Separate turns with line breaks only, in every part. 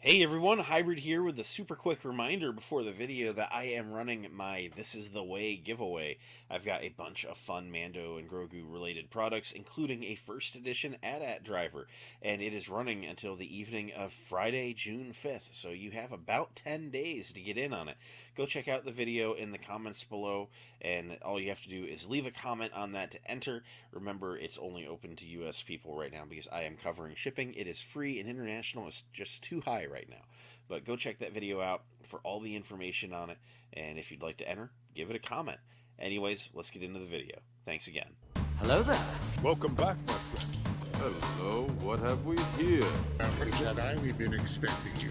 Hey everyone, Hybrid here with a super quick reminder before the video that I am running my This Is The Way giveaway. I've got a bunch of fun Mando and Grogu related products, including a first edition AT-AT driver, and it is running until the evening of Friday, June 5th, so you have about 10 days to get in on it. Go check out the video in the comments below, and all you have to do is leave a comment on that to enter. Remember, it's only open to US people right now because I am covering shipping. It is free, and international is just too high right now. But go check that video out for all the information on it, and if you'd like to enter, give it a comment. Anyways, let's get into the video. Thanks again.
Hello there.
Welcome back, my friend.
Hello, what have we here?
Jedi, we've been expecting you.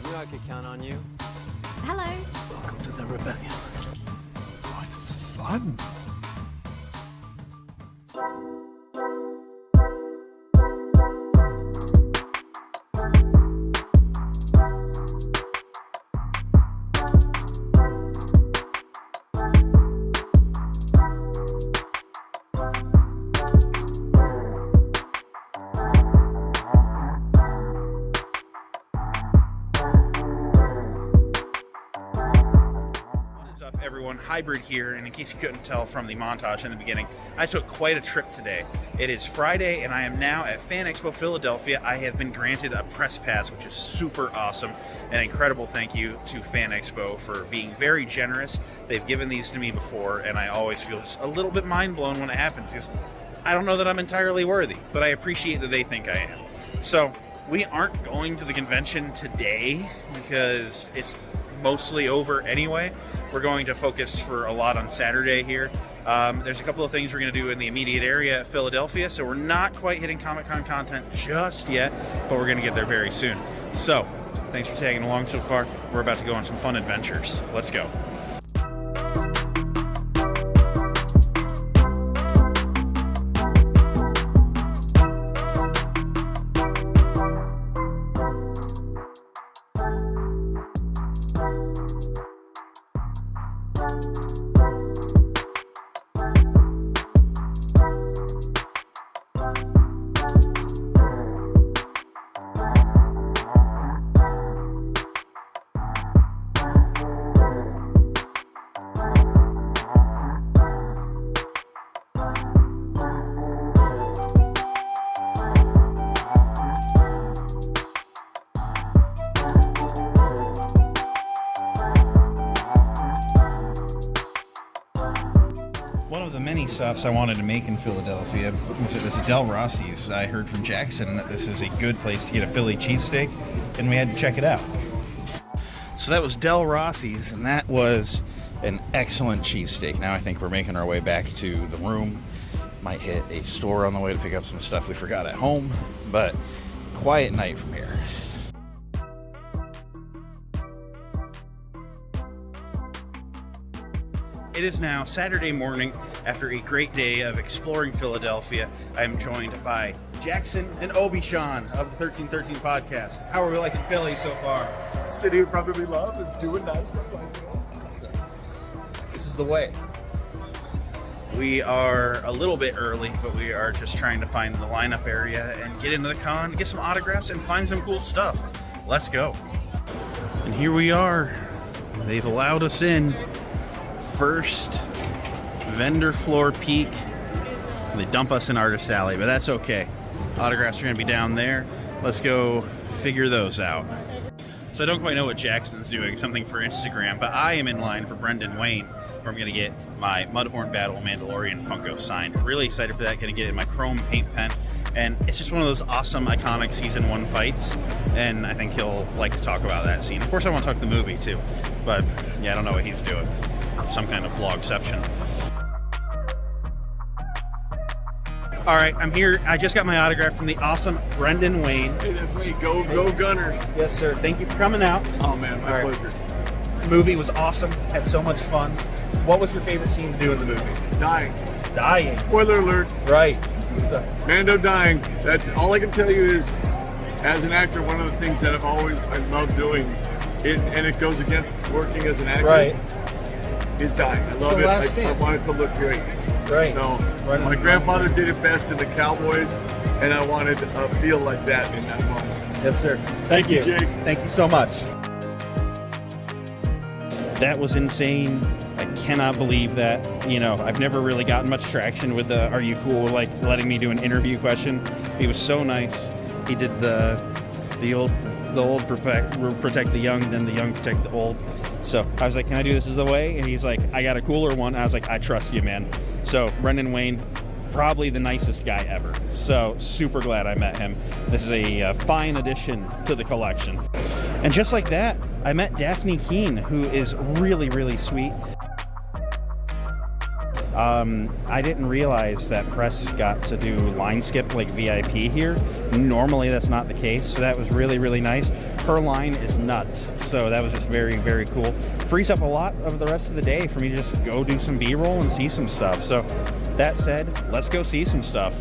I knew I could count on you.
Hello.
Welcome to the rebellion.
What fun!
Up everyone, Hybrid here, and in case you couldn't tell from the montage in the beginning, I took quite a trip today. It is Friday and I am now at Fan Expo Philadelphia. I have been granted a press pass, which is super awesome. An incredible thank you to Fan Expo for being very generous. They've given these to me before, and I always feel just a little bit mind blown when it happens because I don't know that I'm entirely worthy, but I appreciate that they think I am. So we aren't going to the convention today because it's mostly over anyway. We're going to focus for a lot on Saturday here. There's a couple of things we're going to do in the immediate area of Philadelphia, so we're not quite hitting Comic-Con content just yet, but we're going to get there very soon. So, thanks for tagging along so far. We're about to go on some fun adventures. Let's go. One of the many stops I wanted to make in Philadelphia was at this Del Rossi's. I heard from Jackson that this is a good place to get a Philly cheesesteak, and we had to check it out. So that was Del Rossi's, and that was an excellent cheesesteak. Now I think we're making our way back to the room. Might hit a store on the way to pick up some stuff we forgot at home, but quiet night from here. It is now Saturday morning after a great day of exploring Philadelphia. I am joined by Jackson and Obi-Shawn of the 1313 podcast. How are we liking Philly so far?
City of Brotherly Love is doing nice.
This is the way. We are a little bit early, but we are just trying to find the lineup area and get into the con, get some autographs, and find some cool stuff. Let's go. And here we are. They've allowed us in. First vendor floor peek. They dump us in Artist Alley, but that's okay. Autographs are going to be down there. Let's go figure those out. So I don't quite know what Jackson's doing, something for Instagram, but I am in line for Brendan Wayne, where I'm going to get my Mudhorn Battle Mandalorian Funko signed. Really excited for that. Going to get it in my chrome paint pen. And it's just one of those awesome, iconic Season 1 fights, and I think he'll like to talk about that scene. Of course, I want to talk the movie, too. But, yeah, I don't know what he's doing. Some kind of vlogception. All right, I'm here. I just got my autograph from the awesome Brendan Wayne.
Hey, that's me. Go Gunners.
Yes, sir. Thank you for coming out.
Oh, man, my pleasure.
The movie was awesome. Had so much fun. What was your favorite scene to do in the movie?
Dying.
Dying.
Spoiler alert.
Right. So,
Mando dying. That's all I can tell you is, as an actor, one of the things that I love doing, and it goes against working as an actor.
right.
is dying. I love
So
it.
Last
I
Stand.
want it to look great.
Right.
So
Right.
my grandfather did it best in the Cowboys, and I wanted to feel like that in that moment.
Yes, sir.
Thank you, Jake.
Thank you so much. That was insane. I cannot believe that. You know, I've never really gotten much traction with the "Are you cool?" like letting me do an interview question. He was so nice. He did the old protect the young, then the young protect the old. So I was like, "Can I do this as the way?" And he's like, "I got a cooler one." I was like, "I trust you, man." So Brendan Wayne, probably the nicest guy ever. So super glad I met him. This is a fine addition to the collection. And just like that, I met Daphne Keene, who is really, really sweet. I didn't realize that press got to do line skip like VIP here. Normally that's not the case, so that was really, really nice. Her line is nuts, so that was just very, very cool. Frees up a lot of the rest of the day for me to just go do some B-roll and see some stuff. So that said, let's go see some stuff.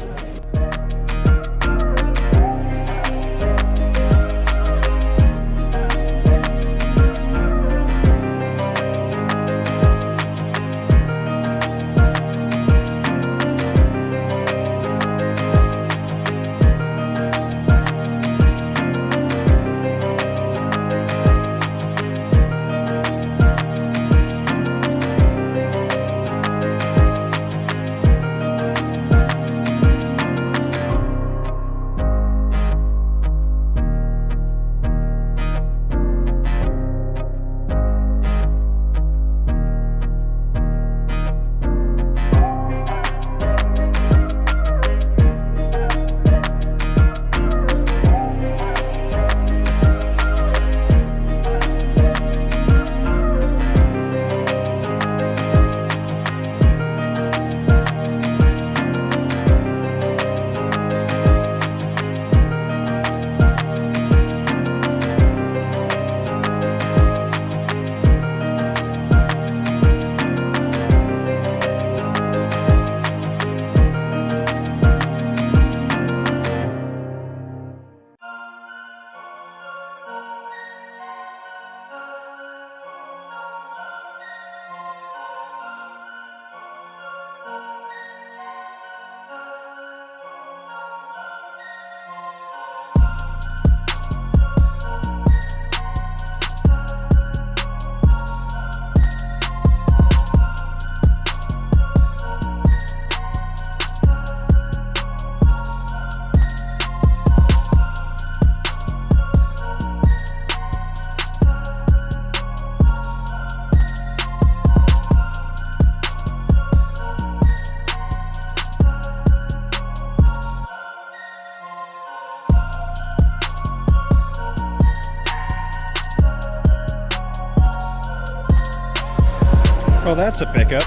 Well, that's a pickup.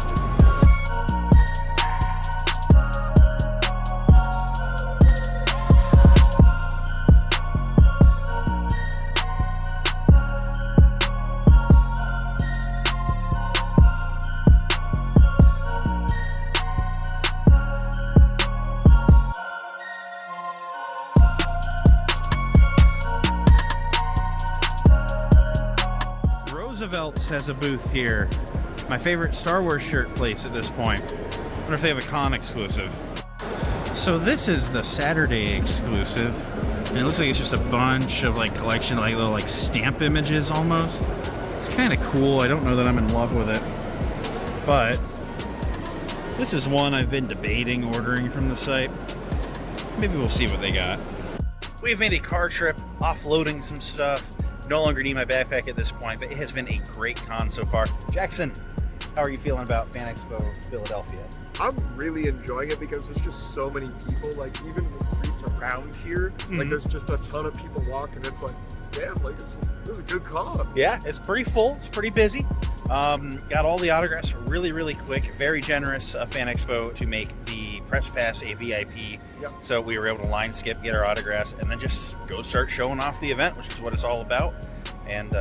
Roosevelt's has a booth here. My favorite Star Wars shirt place at this point. I wonder if they have a con exclusive. So this is the Saturday exclusive. And it looks like it's just a bunch of like collection, like little like stamp images almost. It's kind of cool. I don't know that I'm in love with it. But this is one I've been debating ordering from the site. Maybe we'll see what they got. We've made a car trip, offloading some stuff. No longer need my backpack at this point, but it has been a great con so far. Jackson, how are you feeling about Fan Expo Philadelphia?
I'm really enjoying it because there's just so many people. Like even the streets around here, like there's just a ton of people walking. It's like, damn, like this is a good con.
Yeah, it's pretty full. It's pretty busy. Got all the autographs really, really quick. Very generous Fan Expo to make the press pass a VIP.
Yep.
So we were able to line skip, get our autographs, and then just go start showing off the event, which is what it's all about. And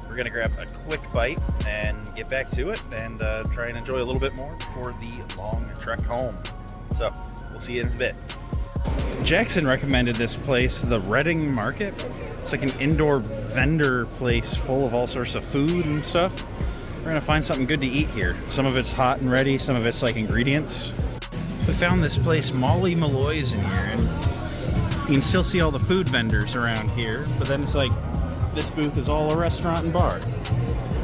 we're gonna grab a quick bite and get back to it and try and enjoy a little bit more before the long trek home. So we'll see you in a bit. Jackson recommended this place, the Reading Market. It's like an indoor vendor place full of all sorts of food and stuff. We're gonna find something good to eat here. Some of it's hot and ready, some of it's like ingredients. We found this place, Molly Malloy's, in here, and can still see all the food vendors around here, but then it's like this booth is all a restaurant and bar.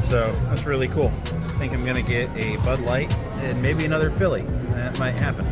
So that's really cool. I think I'm gonna get a Bud Light and maybe another Philly. That might happen.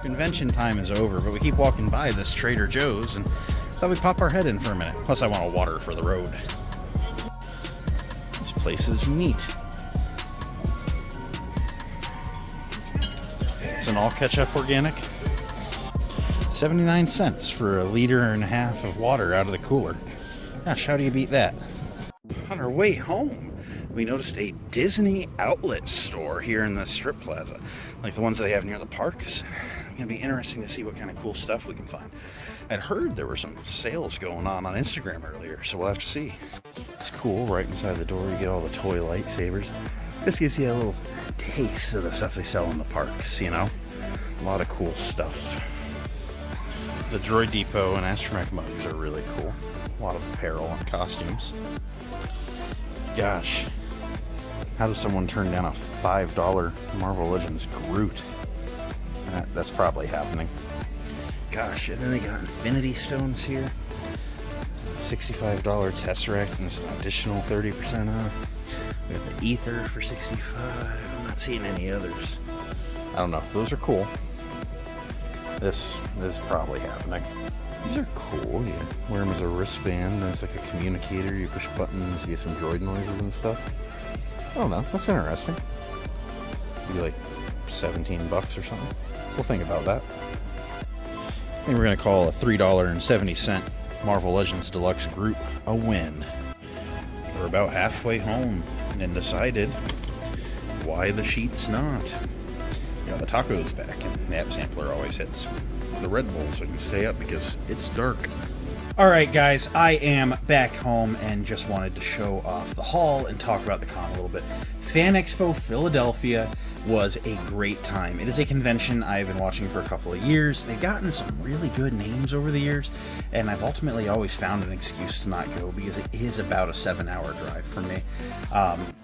Convention time is over, but we keep walking by this Trader Joe's and thought we'd pop our head in for a minute. Plus I want a water for the road. This place is neat. It's an all ketchup organic. 79 cents for a liter and a half of water out of the cooler. Gosh, how do you beat that? On our way home, we noticed a Disney outlet store here in the strip plaza, like the ones they have near the parks. It's gonna be interesting to see what kind of cool stuff we can find. I'd heard there were some sales going on Instagram earlier, so we'll have to see. It's cool. Right inside the door, you get all the toy lightsabers. This gives you a little taste of the stuff they sell in the parks, you know? A lot of cool stuff. The Droid Depot and Astromech mugs are really cool. A lot of apparel and costumes. Gosh, how does someone turn down a $5 Marvel Legends Groot? That's probably happening. Gosh, and then they got Infinity Stones here. $65 Tesseract and some additional 30% off. We got the Ether for $65. I'm not seeing any others. I don't know. Those are cool. This is probably happening. These are cool. You wear them as a wristband. It's like a communicator. You push buttons, you get some droid noises and stuff. I don't know. That's interesting. Maybe like 17 bucks or something. We'll think about that. I think we're going to call a $3.70 Marvel Legends Deluxe Group a win. We're about halfway home and decided why the sheets not. You know, the taco's back and the app sampler always hits the Red Bull so I can stay up because it's dark. Alright guys, I am back home and just wanted to show off the haul and talk about the con a little bit. Fan Expo Philadelphia was a great time. It is a convention I've been watching for a couple of years. They've gotten some really good names over the years, and I've ultimately always found an excuse to not go because it is about a 7-hour drive for me.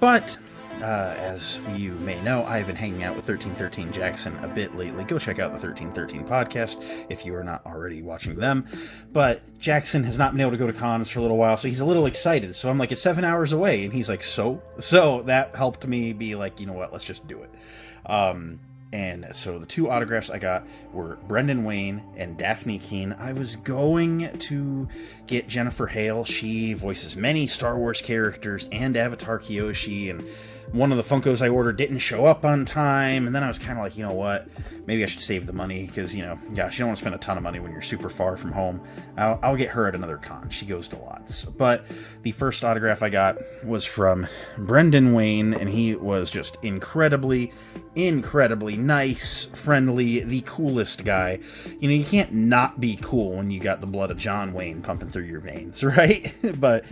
But as you may know, I've been hanging out with 1313 Jackson a bit lately. Go check out the 1313 podcast if you are not already watching them. But Jackson has not been able to go to cons for a little while, so he's a little excited. So I'm like, it's 7 hours away, and he's like, so that helped me be like, you know what, let's just do it. And so the two autographs I got were Brendan Wayne and Daphne Keane. I was going to get Jennifer Hale. She voices many Star Wars characters and Avatar Kyoshi, and one of the Funkos I ordered didn't show up on time, and then I was kind of like, you know what, maybe I should save the money, because, you know, gosh, you don't want to spend a ton of money when you're super far from home. I'll get her at another con. She goes to lots. But the first autograph I got was from Brendan Wayne, and he was just incredibly nice, friendly, the coolest guy. You know, you can't not be cool when you got the blood of John Wayne pumping through your veins, right? But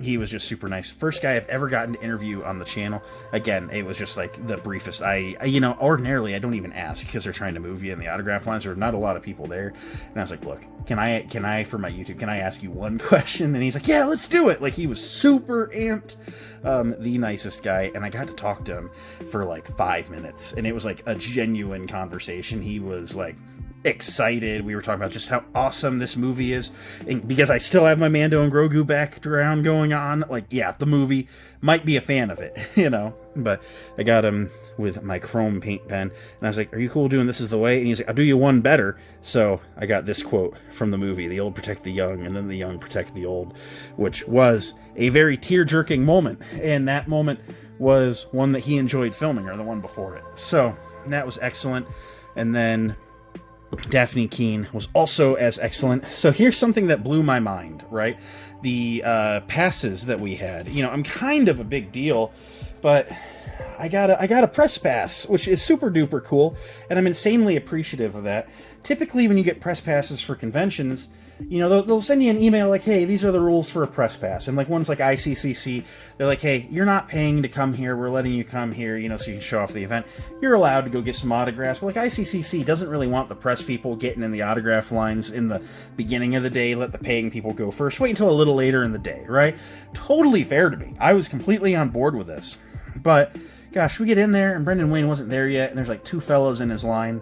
he was just super nice. First guy I've ever gotten to interview on the channel. Again, it was just like the briefest. You know, ordinarily I don't even ask because they're trying to move you in the autograph lines. There are not a lot of people there, and I was like, look, can I for my YouTube, can I ask you one question? And he's like, yeah, let's do it. Like, he was super amped. The nicest guy, and I got to talk to him for like 5 minutes, and it was like a genuine conversation. He was like excited. We were talking about just how awesome this movie is, and because I still have my Mando and Grogu background going on, like, yeah, the movie, might be a fan of it, you know. But I got him with my chrome paint pen, and I was like, are you cool doing This Is the Way? And he's like, I'll do you one better. So I got this quote from the movie, the old protect the young, and then the young protect the old, which was a very tear-jerking moment, and that moment was one that he enjoyed filming, or the one before it. So that was excellent. And then Daphne Keene was also as excellent. So here's something that blew my mind, right? The passes that we had. You know, I'm kind of a big deal, but I got a press pass, which is super duper cool, and I'm insanely appreciative of that. Typically, when you get press passes for conventions, you know, they'll send you an email like, hey, these are the rules for a press pass. And like ones like ICCC, they're like, hey, you're not paying to come here. We're letting you come here, you know, so you can show off the event. You're allowed to go get some autographs. But like ICCC doesn't really want the press people getting in the autograph lines in the beginning of the day. Let the paying people go first. Wait until a little later in the day, right? Totally fair to me. I was completely on board with this. But gosh, we get in there, and Brendan Wayne wasn't there yet, and there's like 2 fellas in his line,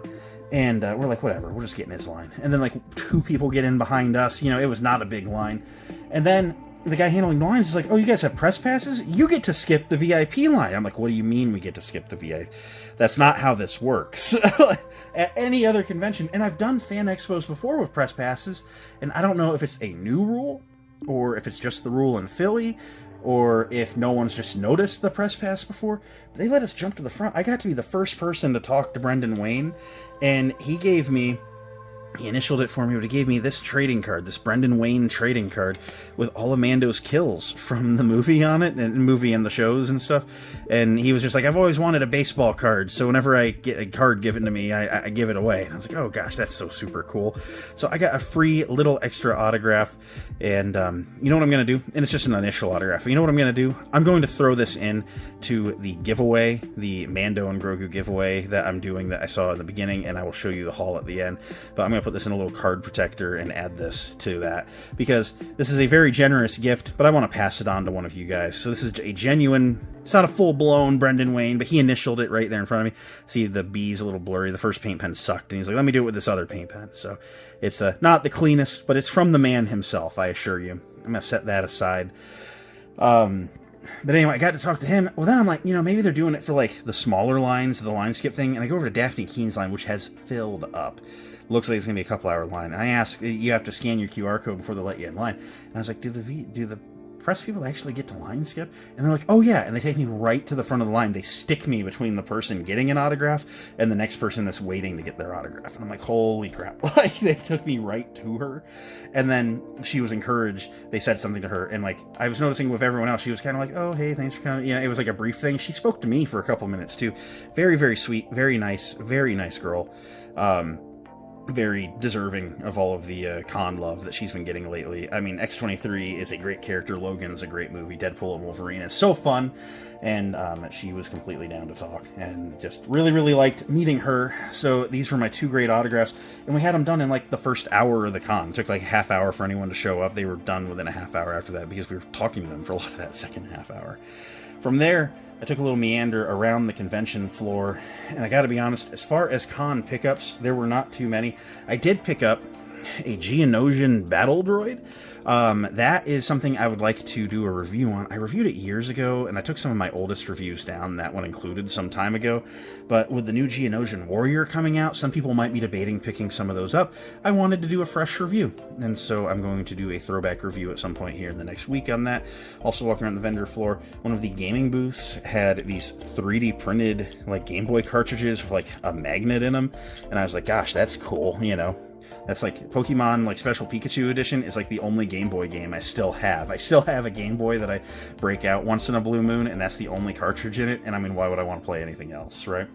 and we're like, whatever, we'll just get in his line. And then like 2 people get in behind us, you know, it was not a big line. And then the guy handling the lines is like, oh, you guys have press passes? You get to skip the VIP line. I'm like, what do you mean we get to skip the VIP? That's not how this works. At any other convention, and I've done fan expos before with press passes, and I don't know if it's a new rule, or if it's just the rule in Philly, or if no one's just noticed the press pass before. They let us jump to the front. I got to be the first person to talk to Brendan Wayne, and he initialed it for me, but he gave me this trading card, this Brendan Wayne trading card, with all of Mando's kills from the movie on it, and movie and the shows and stuff. And he was just like, I've always wanted a baseball card, so whenever I get a card given to me, I give it away. And I was like, oh gosh, that's so super cool. So I got a free little extra autograph, and you know what I'm going to do? And it's just an initial autograph. You know what I'm going to do? I'm going to throw this in to the giveaway, the Mando and Grogu giveaway that I'm doing that I saw at the beginning, and I will show you the haul at the end. But I'm going to put this in a little card protector and add this to that, because this is a very generous gift, but I want to pass it on to one of you guys. So this is a genuine, it's not a full-blown Brendan Wayne, but he initialed it right there in front of me. See, the B's a little blurry. The first paint pen sucked, and he's like, let me do it with this other paint pen. So it's not the cleanest, but it's from the man himself, I assure you. I'm going to set that aside. But anyway, I got to talk to him. Well, then I'm like, you know, maybe they're doing it for like the smaller lines, the line skip thing. And I go over to Daphne Keene's line, which has filled up. Looks like it's going to be a couple-hour line. And I ask, you have to scan your QR code before they let you in line. And I was like, do the press people actually get to line skip? And they're like, oh yeah. And they take me right to the front of the line. They stick me between the person getting an autograph and the next person that's waiting to get their autograph. And I'm like, holy crap. Like, they took me right to her. And then she was encouraged. They said something to her. And like, I was noticing with everyone else, she was kind of like, oh, hey, thanks for coming. You know, it was like a brief thing. She spoke to me for a couple minutes too. Very, very sweet. Very nice girl. Very deserving of all of the con love that she's been getting lately. I mean, X-23 is a great character. Logan is a great movie. Deadpool and Wolverine is so fun. And she was completely down to talk. And just really, really liked meeting her. So these were my 2 great autographs. And we had them done in like the first hour of the con. It took like a half hour for anyone to show up. They were done within a half hour after that because we were talking to them for a lot of that second half hour. From there, I took a little meander around the convention floor, and I gotta be honest, as far as con pickups, there were not too many. I did pick up a Geonosian battle droid. That is something I would like to do a review on. I reviewed it years ago, and I took some of my oldest reviews down, that one included, some time ago. But with the new Geonosian Warrior coming out, some people might be debating picking some of those up. I wanted to do a fresh review, and so I'm going to do a throwback review at some point here in the next week on that. Also, walking around the vendor floor, one of the gaming booths had these 3D printed like Game Boy cartridges with like a magnet in them, and I was like, gosh, that's cool, you know. That's like Pokemon, like Special Pikachu Edition is like the only Game Boy game I still have. I still have a Game Boy that I break out once in a blue moon, and that's the only cartridge in it. And I mean, why would I want to play anything else, right?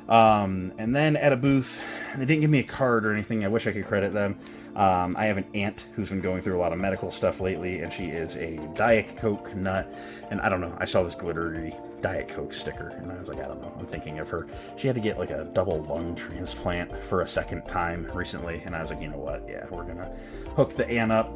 And then at a booth, they didn't give me a card or anything. I wish I could credit them. I have an aunt who's been going through a lot of medical stuff lately, and she is a Diet Coke nut. And I don't know, I saw this glittery Diet Coke sticker, and I was like, I don't know, I'm thinking of her. She had to get like a double lung transplant for a second time recently, and I was like, you know what, yeah, we're gonna hook the aunt up.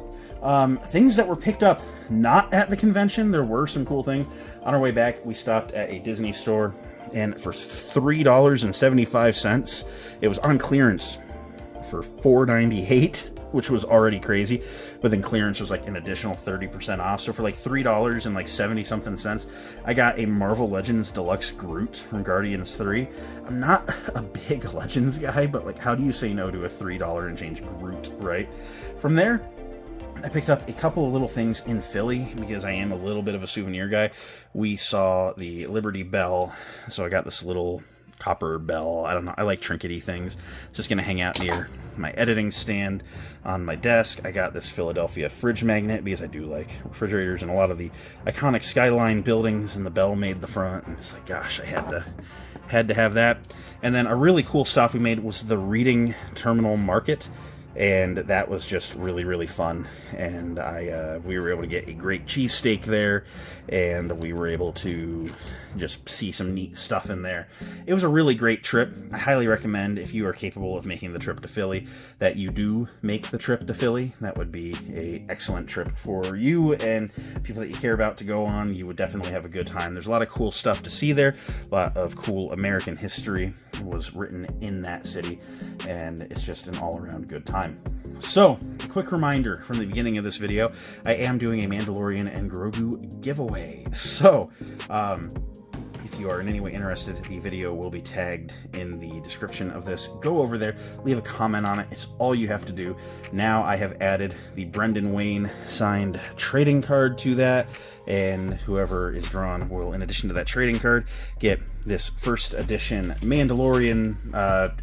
Things that were picked up not at the convention, there were some cool things. On our way back, we stopped at a Disney store, and for $3.75, it was on clearance for $4.98, which was already crazy, but then clearance was like an additional 30% off. So for like $3 and like 70 something cents, I got a Marvel Legends Deluxe Groot from Guardians 3. I'm not a big Legends guy, but like, how do you say no to a $3 and change Groot, right? From there, I picked up a couple of little things in Philly because I am a little bit of a souvenir guy. We saw the Liberty Bell, so I got this little copper bell. I don't know, I like trinkety things. It's just gonna hang out near my editing stand on my desk. I got this Philadelphia fridge magnet because I do like refrigerators, and a lot of the iconic Skyline buildings, and the bell made the front, and it's like, gosh, I had to have that. And then a really cool stop we made was the Reading Terminal Market, and that was just really, really fun. And we were able to get a great cheesesteak there, and we were able to just see some neat stuff in there. It was a really great trip. I highly recommend, if you are capable of making the trip to Philly, that you do make the trip to Philly. That would be an excellent trip for you and people that you care about to go on. You would definitely have a good time. There's a lot of cool stuff to see there. A lot of cool American history was written in that city, and it's just an all-around good time. So, a quick reminder from the beginning of this video, I am doing a Mandalorian and Grogu giveaway. So, if you are in any way interested, the video will be tagged in the description of this. Go over there, leave a comment on it. It's all you have to do. Now I have added the Brendan Wayne signed trading card to that, and whoever is drawn will, in addition to that trading card, get this first edition Mandalorian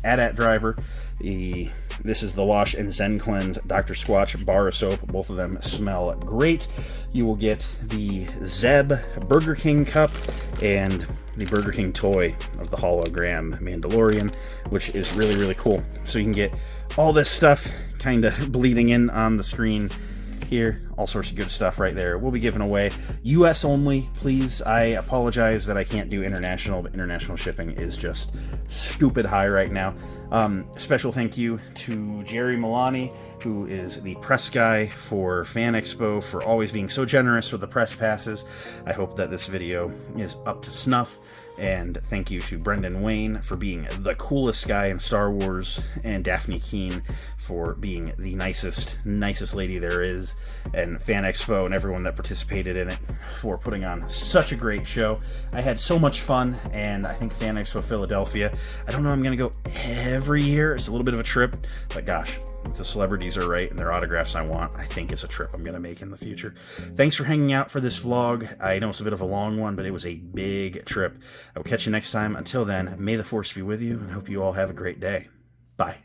AT-AT driver. This is the Wash and Zen Cleanse Dr. Squatch bar of soap. Both of them smell great. You will get the Zeb Burger King cup and the Burger King toy of the hologram Mandalorian, which is really, really cool. So you can get all this stuff kind of bleeding in on the screen here. All sorts of good stuff right there. We'll be giving away. US only, please. I apologize that I can't do international, but international shipping is just stupid high right now. Special thank you to Jerry Milani, who is the press guy for Fan Expo, for always being so generous with the press passes. I hope that this video is up to snuff. And thank you to Brendan Wayne for being the coolest guy in Star Wars, and Daphne Keene for being the nicest lady there is, and Fan Expo and everyone that participated in it for putting on such a great show. I had so much fun, and I think Fan Expo Philadelphia, I don't know, I'm going to go every year. It's a little bit of a trip, but gosh, if the celebrities are right and their autographs I want, I think it's a trip I'm going to make in the future. Thanks for hanging out for this vlog. I know it's a bit of a long one, but it was a big trip. I will catch you next time. Until then, may the Force be with you, and I hope you all have a great day. Bye.